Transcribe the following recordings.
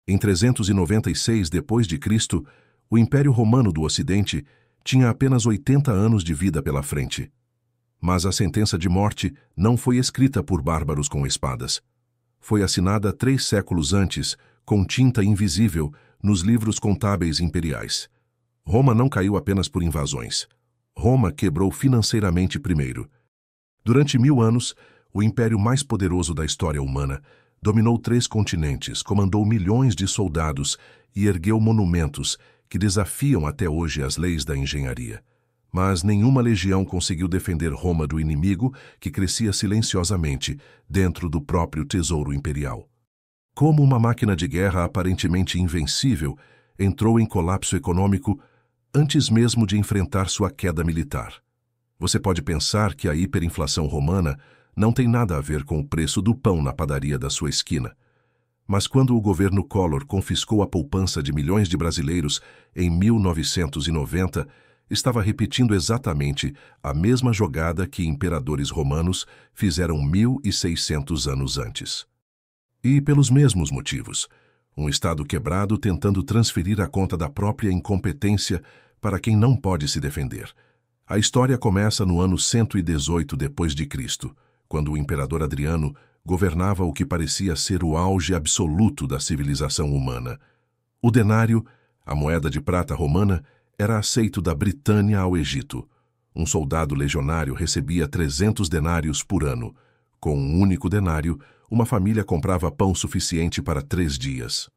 Em 396 d.C., o Império Romano do Ocidente tinha apenas 80 anos de vida pela frente. Mas a sentença de morte não foi escrita por bárbaros com espadas. Foi assinada 3 séculos antes, com tinta invisível, nos livros contábeis imperiais. Roma não caiu apenas por invasões. Roma quebrou financeiramente primeiro. Durante 1000 anos, o império mais poderoso da história humana dominou 3 continentes, comandou milhões de soldados e ergueu monumentos que desafiam até hoje as leis da engenharia. Mas nenhuma legião conseguiu defender Roma do inimigo que crescia silenciosamente dentro do próprio tesouro imperial. Como uma máquina de guerra aparentemente invencível, entrou em colapso econômico antes mesmo de enfrentar sua queda militar. Você pode pensar que a hiperinflação romana não tem nada a ver com o preço do pão na padaria da sua esquina. Mas quando o governo Collor confiscou a poupança de milhões de brasileiros em 1990, estava repetindo exatamente a mesma jogada que imperadores romanos fizeram 1600 anos antes. E pelos mesmos motivos, um Estado quebrado tentando transferir a conta da própria incompetência para quem não pode se defender. A história começa no ano 118 d.C., quando o imperador Adriano governava o que parecia ser o auge absoluto da civilização humana. O denário, a moeda de prata romana, era aceito da Britânia ao Egito. Um soldado legionário recebia 300 denários por ano. Com um único denário, uma família comprava pão suficiente para 3 dias.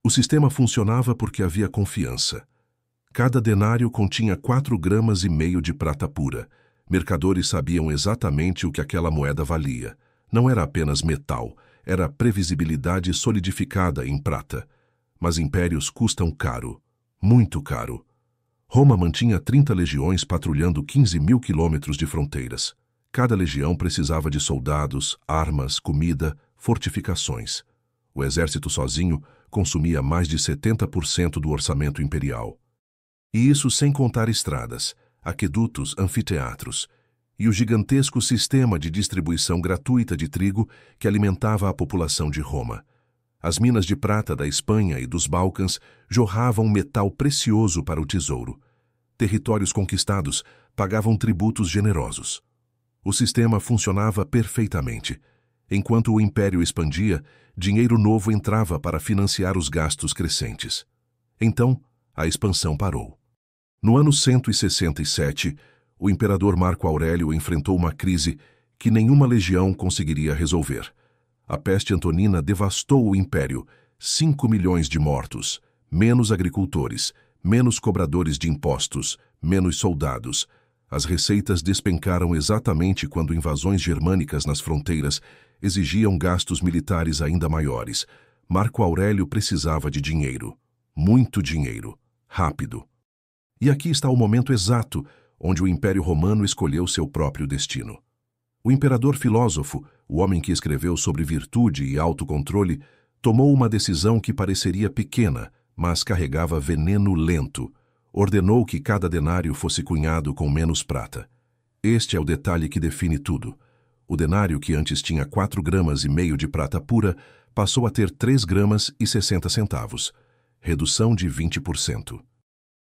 O sistema funcionava porque havia confiança. Cada denário continha 4,5 gramas de prata pura. Mercadores sabiam exatamente o que aquela moeda valia. Não era apenas metal, era previsibilidade solidificada em prata. Mas impérios custam caro, muito caro. Roma mantinha 30 legiões patrulhando 15.000 quilômetros de fronteiras. Cada legião precisava de soldados, armas, comida, fortificações. O exército sozinho consumia mais de 70% do orçamento imperial. E isso sem contar estradas, aquedutos, anfiteatros e o gigantesco sistema de distribuição gratuita de trigo que alimentava a população de Roma. As minas de prata da Espanha e dos Balcãs jorravam metal precioso para o tesouro. Territórios conquistados pagavam tributos generosos. O sistema funcionava perfeitamente. Enquanto o império expandia, dinheiro novo entrava para financiar os gastos crescentes. Então, a expansão parou. No ano 167, o imperador Marco Aurélio enfrentou uma crise que nenhuma legião conseguiria resolver. A peste antonina devastou o império, 5 milhões de mortos, menos agricultores, menos cobradores de impostos, menos soldados. As receitas despencaram exatamente quando invasões germânicas nas fronteiras exigiam gastos militares ainda maiores. Marco Aurélio precisava de dinheiro, muito dinheiro, rápido. E aqui está o momento exato onde o Império Romano escolheu seu próprio destino. O imperador filósofo, o homem que escreveu sobre virtude e autocontrole, tomou uma decisão que pareceria pequena, mas carregava veneno lento. Ordenou que cada denário fosse cunhado com menos prata. Este é o detalhe que define tudo. O denário, que antes tinha 4,5 gramas de prata pura, passou a ter 3,60 gramas, redução de 20%.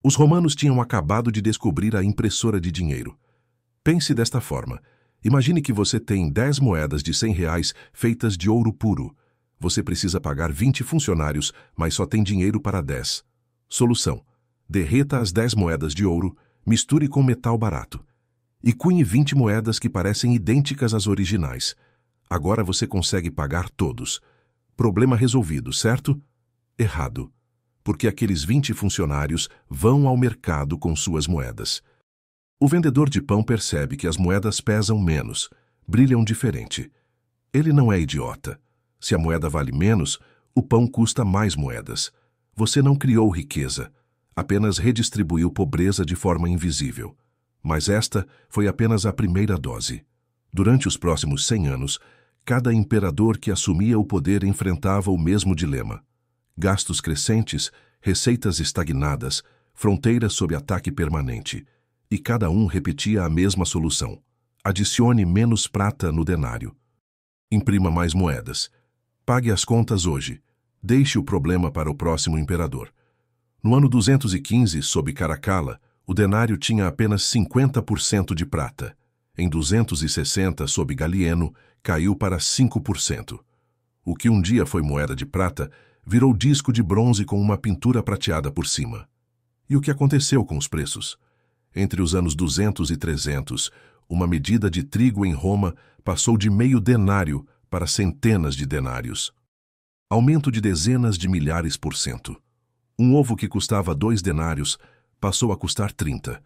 Os romanos tinham acabado de descobrir a impressora de dinheiro. Pense desta forma. Imagine que você tem 10 moedas de R$100 feitas de ouro puro. Você precisa pagar 20 funcionários, mas só tem dinheiro para 10. Solução: derreta as 10 moedas de ouro, misture com metal barato. E cunhe 20 moedas que parecem idênticas às originais. Agora você consegue pagar todos. Problema resolvido, certo? Errado. Porque aqueles 20 funcionários vão ao mercado com suas moedas. O vendedor de pão percebe que as moedas pesam menos, brilham diferente. Ele não é idiota. Se a moeda vale menos, o pão custa mais moedas. Você não criou riqueza, apenas redistribuiu pobreza de forma invisível. Mas esta foi apenas a primeira dose. Durante os próximos 100 anos, cada imperador que assumia o poder enfrentava o mesmo dilema. Gastos crescentes, receitas estagnadas, fronteiras sob ataque permanente. E cada um repetia a mesma solução. Adicione menos prata no denário. Imprima mais moedas. Pague as contas hoje. Deixe o problema para o próximo imperador. No ano 215, sob Caracalla, o denário tinha apenas 50% de prata. Em 260, sob Galieno, caiu para 5%. O que um dia foi moeda de prata, virou disco de bronze com uma pintura prateada por cima. E o que aconteceu com os preços? Entre os anos 200 e 300, uma medida de trigo em Roma passou de meio denário para centenas de denários. Aumento de dezenas de milhares por cento. Um ovo que custava 2 denários passou a custar 30.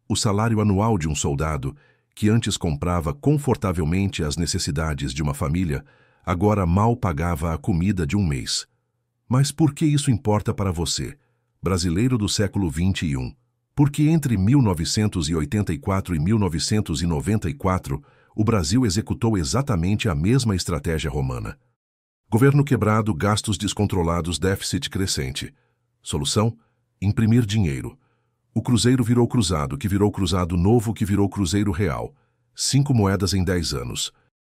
O salário anual de um soldado, que antes comprava confortavelmente as necessidades de uma família, agora mal pagava a comida de um mês. Mas por que isso importa para você, brasileiro do século XXI? Porque entre 1984 e 1994, o Brasil executou exatamente a mesma estratégia romana. Governo quebrado, gastos descontrolados, déficit crescente. Solução? Imprimir dinheiro. O cruzeiro virou cruzado, que virou cruzado novo, que virou cruzeiro real. 5 moedas em 10 anos.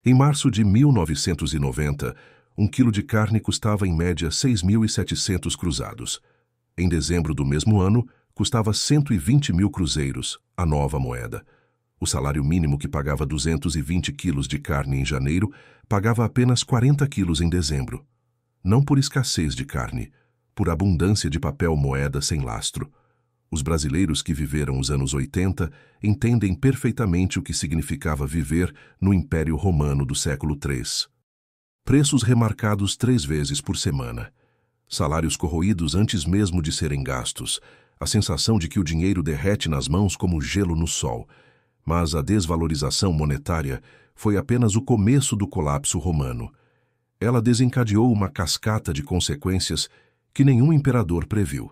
Em março de 1990, um quilo de carne custava em média 6.700 cruzados. Em dezembro do mesmo ano, custava 120 mil cruzeiros, a nova moeda. O salário mínimo que pagava 220 quilos de carne em janeiro, pagava apenas 40 quilos em dezembro. Não por escassez de carne, por abundância de papel moeda sem lastro. Os brasileiros que viveram os anos 80 entendem perfeitamente o que significava viver no Império Romano do século III. Preços remarcados 3 vezes por semana. Salários corroídos antes mesmo de serem gastos. A sensação de que o dinheiro derrete nas mãos como gelo no sol. Mas a desvalorização monetária foi apenas o começo do colapso romano. Ela desencadeou uma cascata de consequências que nenhum imperador previu.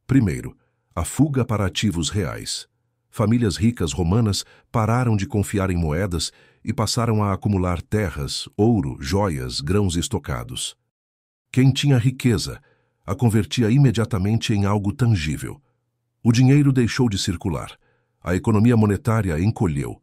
Primeiro, a fuga para ativos reais. Famílias ricas romanas pararam de confiar em moedas e passaram a acumular terras, ouro, joias, grãos estocados. Quem tinha riqueza a convertia imediatamente em algo tangível. O dinheiro deixou de circular. A economia monetária encolheu.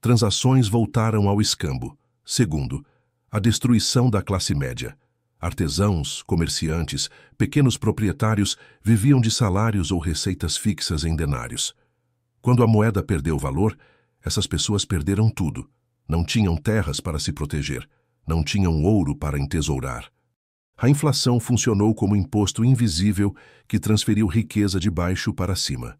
Transações voltaram ao escambo. Segundo, a destruição da classe média. Artesãos, comerciantes, pequenos proprietários viviam de salários ou receitas fixas em denários. Quando a moeda perdeu valor, essas pessoas perderam tudo. Não tinham terras para se proteger. Não tinham ouro para entesourar. A inflação funcionou como imposto invisível que transferiu riqueza de baixo para cima.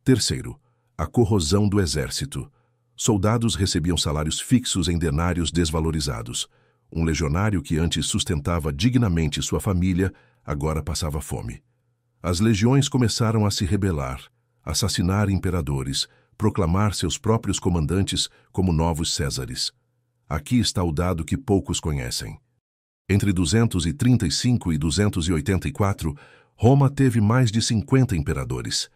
Terceiro, a corrosão do exército. Soldados recebiam salários fixos em denários desvalorizados. Um legionário que antes sustentava dignamente sua família, agora passava fome. As legiões começaram a se rebelar, assassinar imperadores, proclamar seus próprios comandantes como novos Césares. Aqui está o dado que poucos conhecem. Entre 235 e 284, Roma teve mais de 50 imperadores.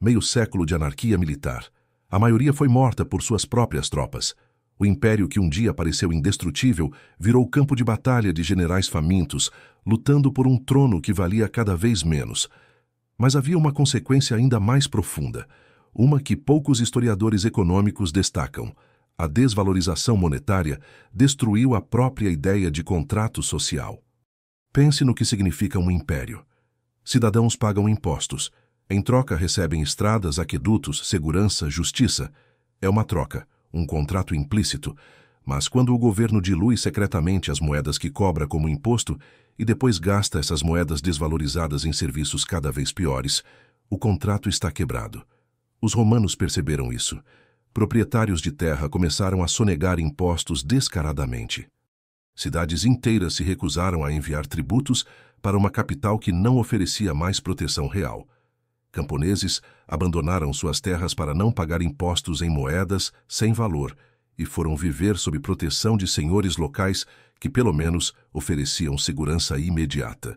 Meio século de anarquia militar. A maioria foi morta por suas próprias tropas. O império que um dia pareceu indestrutível virou campo de batalha de generais famintos, lutando por um trono que valia cada vez menos. Mas havia uma consequência ainda mais profunda, uma que poucos historiadores econômicos destacam. A desvalorização monetária destruiu a própria ideia de contrato social. Pense no que significa um império. Cidadãos pagam impostos. Em troca recebem estradas, aquedutos, segurança, justiça. É uma troca, um contrato implícito. Mas quando o governo dilui secretamente as moedas que cobra como imposto e depois gasta essas moedas desvalorizadas em serviços cada vez piores, o contrato está quebrado. Os romanos perceberam isso. Proprietários de terra começaram a sonegar impostos descaradamente. Cidades inteiras se recusaram a enviar tributos para uma capital que não oferecia mais proteção real. Camponeses abandonaram suas terras para não pagar impostos em moedas sem valor e foram viver sob proteção de senhores locais que, pelo menos, ofereciam segurança imediata.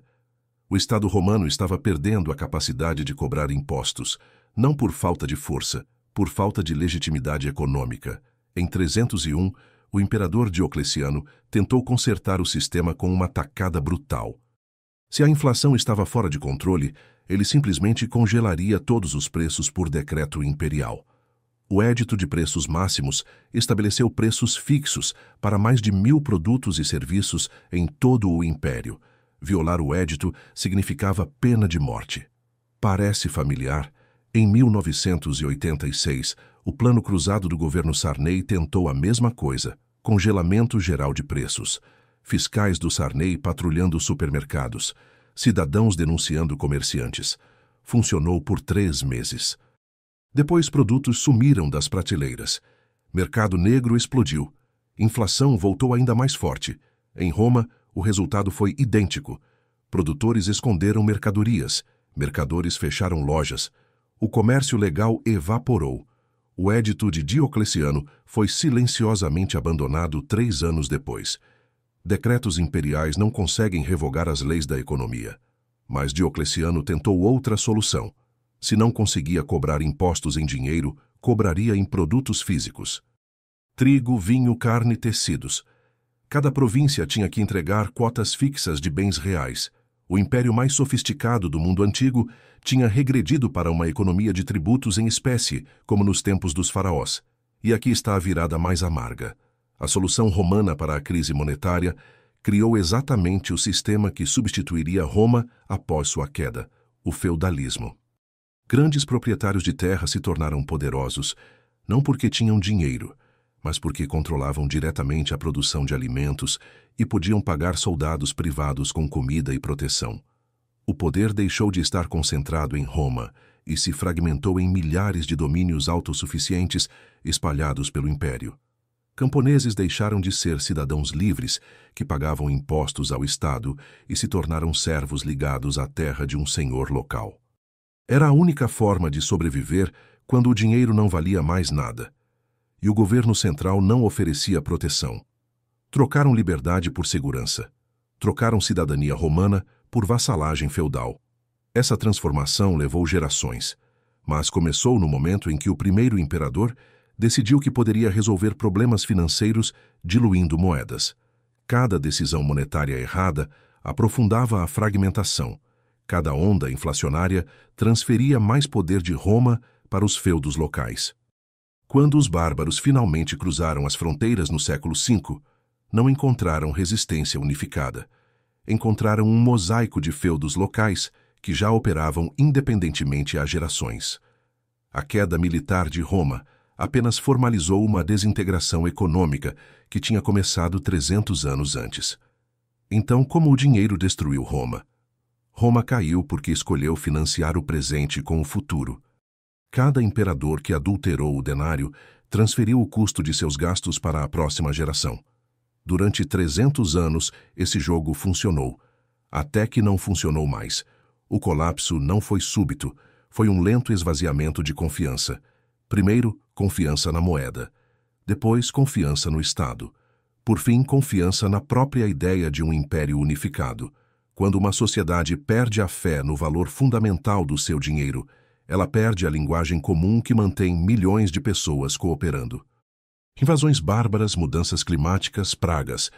O Estado romano estava perdendo a capacidade de cobrar impostos, não por falta de força, por falta de legitimidade econômica. Em 301, o imperador Diocleciano tentou consertar o sistema com uma tacada brutal. Se a inflação estava fora de controle, ele simplesmente congelaria todos os preços por decreto imperial. O Edito de Preços Máximos estabeleceu preços fixos para mais de 1.000 produtos e serviços em todo o império. Violar o edito significava pena de morte. Parece familiar. Em 1986, o Plano Cruzado do governo Sarney tentou a mesma coisa: congelamento geral de preços. Fiscais do Sarney patrulhando supermercados. Cidadãos denunciando comerciantes. Funcionou por 3 meses. Depois, produtos sumiram das prateleiras. Mercado negro explodiu. Inflação voltou ainda mais forte. Em Roma, o resultado foi idêntico. Produtores esconderam mercadorias. Mercadores fecharam lojas. O comércio legal evaporou. O edito de Diocleciano foi silenciosamente abandonado 3 anos depois. Decretos imperiais não conseguem revogar as leis da economia. Mas Diocleciano tentou outra solução. Se não conseguia cobrar impostos em dinheiro, cobraria em produtos físicos. Trigo, vinho, carne, tecidos. Cada província tinha que entregar quotas fixas de bens reais. O império mais sofisticado do mundo antigo tinha regredido para uma economia de tributos em espécie, como nos tempos dos faraós. E aqui está a virada mais amarga. A solução romana para a crise monetária criou exatamente o sistema que substituiria Roma após sua queda: o feudalismo. Grandes proprietários de terra se tornaram poderosos, não porque tinham dinheiro, mas porque controlavam diretamente a produção de alimentos e podiam pagar soldados privados com comida e proteção. O poder deixou de estar concentrado em Roma e se fragmentou em milhares de domínios autossuficientes espalhados pelo império. Camponeses deixaram de ser cidadãos livres que pagavam impostos ao Estado e se tornaram servos ligados à terra de um senhor local. Era a única forma de sobreviver quando o dinheiro não valia mais nada. E o governo central não oferecia proteção. Trocaram liberdade por segurança. Trocaram cidadania romana por vassalagem feudal. Essa transformação levou gerações, mas começou no momento em que o primeiro imperador decidiu que poderia resolver problemas financeiros diluindo moedas. Cada decisão monetária errada aprofundava a fragmentação. Cada onda inflacionária transferia mais poder de Roma para os feudos locais. Quando os bárbaros finalmente cruzaram as fronteiras no século V, não encontraram resistência unificada. Encontraram um mosaico de feudos locais que já operavam independentemente há gerações. A queda militar de Roma apenas formalizou uma desintegração econômica que tinha começado 300 anos antes. Então, como o dinheiro destruiu Roma? Roma caiu porque escolheu financiar o presente com o futuro. Cada imperador que adulterou o denário transferiu o custo de seus gastos para a próxima geração. Durante 300 anos, esse jogo funcionou, até que não funcionou mais. O colapso não foi súbito, foi um lento esvaziamento de confiança. Primeiro, confiança na moeda. Depois, confiança no Estado. Por fim, confiança na própria ideia de um império unificado. Quando uma sociedade perde a fé no valor fundamental do seu dinheiro, ela perde a linguagem comum que mantém milhões de pessoas cooperando. Invasões bárbaras, mudanças climáticas, pragas,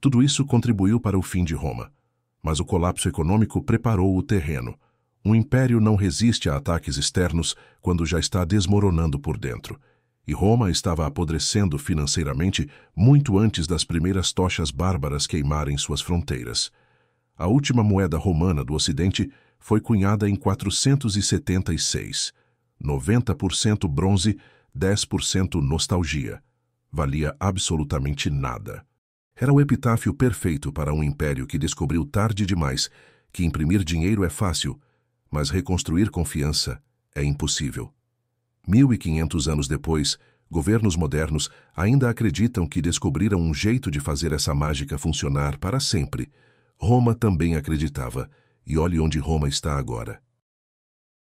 tudo isso contribuiu para o fim de Roma. Mas o colapso econômico preparou o terreno. Um império não resiste a ataques externos quando já está desmoronando por dentro. E Roma estava apodrecendo financeiramente muito antes das primeiras tochas bárbaras queimarem suas fronteiras. A última moeda romana do Ocidente foi cunhada em 476. 90% bronze, 10% nostalgia. Valia absolutamente nada. Era o epitáfio perfeito para um império que descobriu tarde demais que imprimir dinheiro é fácil, mas reconstruir confiança é impossível. 1500 anos depois, governos modernos ainda acreditam que descobriram um jeito de fazer essa mágica funcionar para sempre. Roma também acreditava, e olhe onde Roma está agora.